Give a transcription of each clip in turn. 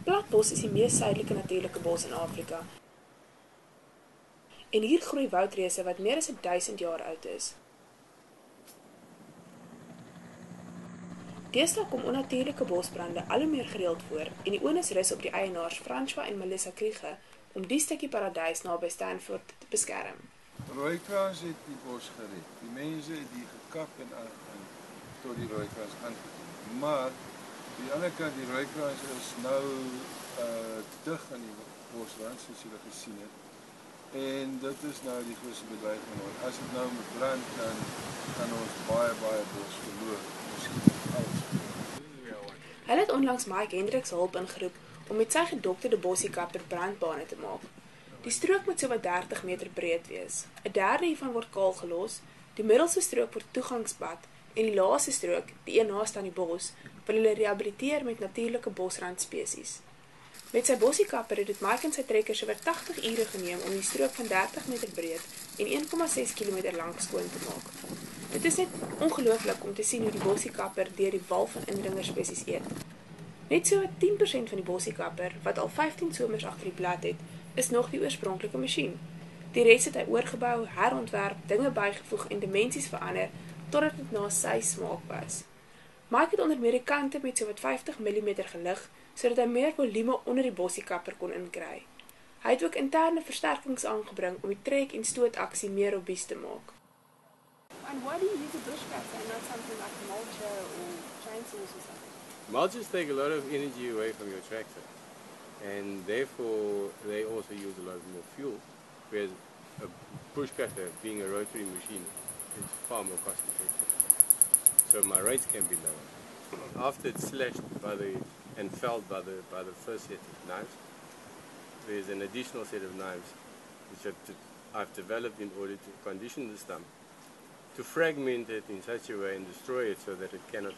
Platbos is die mees suidelike natuurlike bos in Afrika. En hier groei woudreuse wat meer as 1000 jaar oud is. Deesdae kom onnatuurlike bosbrande al hoe meer gereeld voor en die onus rus op die eienaars François en Melissa Kriege om die stukkie paradys naby Stanford te beskerm. Rooikraans het die bos gered. Die mense het die gekap en tot die rooikraans aangekom. Maar die ander kant, die rooikraans is nou dig aan die bosrand, soos julle gesien het. En dit is nou die grootste bedreiging. As dit nou moet brand, dan kan ons baie bos verloor. Hulle het onlangs Mike Hendricks hulp ingeroep om met sy gedokterde bosiekapper brandbane te maak. Die strook moet sowat 30 meter breed wees. 'n derde hiervan word kaal gelos, die middelste strook word toegangspad en die laaste strook, die een naaste aan die bos, wil hulle rehabiliteer met natuurlike bosrandspesies. Met sy bosiekapper het dit Mike en sy trekker sowat 80 ure geneem om die strook van 30 meter breed en 1,6 km lank skoon te maak. Dit is net ongelooflik om te sien hoe die bosiekapper deur die wal van indringerspesies eet. Net so 10% van die bosiekapper, wat al 15 somers agter die blad het, is nog die oorspronklike masjien. Die res het hy oorgebou, herontwerp, dinge bygevoeg en dimensies verander totdat dit na sy smaak was. Mike het onder meer kante met sowat 50 mm gelig sodat hy meer volume onder die bosiekapper kon inkry. Hy het ook interne versterkings aangebring om die trek en stootaksie meer robuust te maak. And why do you use a bush cutter and not something like a mulcher or chainsaws or something? Mulchers take a lot of energy away from your tractor, and therefore they also use a lot more fuel, whereas a bush cutter, being a rotary machine, is far more cost effective. So my rates can be lower. After it's slashed and felled by the first set of knives, there's an additional set of knives which I've developed in order to condition the stump, to fragment it in such a way and destroy it so that it cannot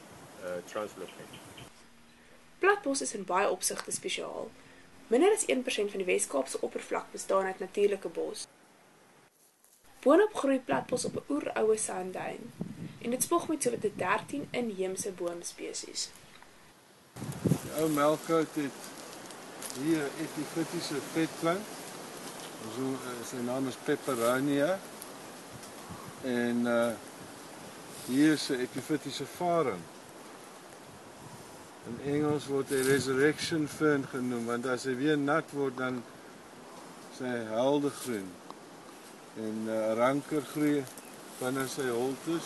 translocate. Platbos is in baie opsigte spesiaal. Minder as 1% van die Wes-Kaapse oppervlak bestaan uit natuurlike bos. Boonop groei platbos op 'n oeroue sandduin en dit spog met sowat 13 inheemse boomspesies. Die ou melkkout het hier 'n epifytiese vetplant. Sy naam is Peperomia. En hier is 'n epifytiese varing. In Engels word hy resurrection fern genoem, want as hy weer nat word, dan is hy heldergroen. En ranker groei binne sy holtes.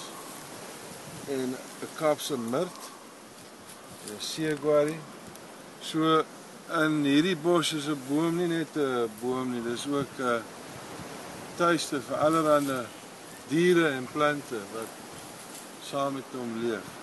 En 'n Kaapse mirt, 'n seegwari. So in hierdie bos is 'n boom nie net 'n boom nie, dis ook 'n tuiste vir allerlei diere en plante wat saam met hom leef.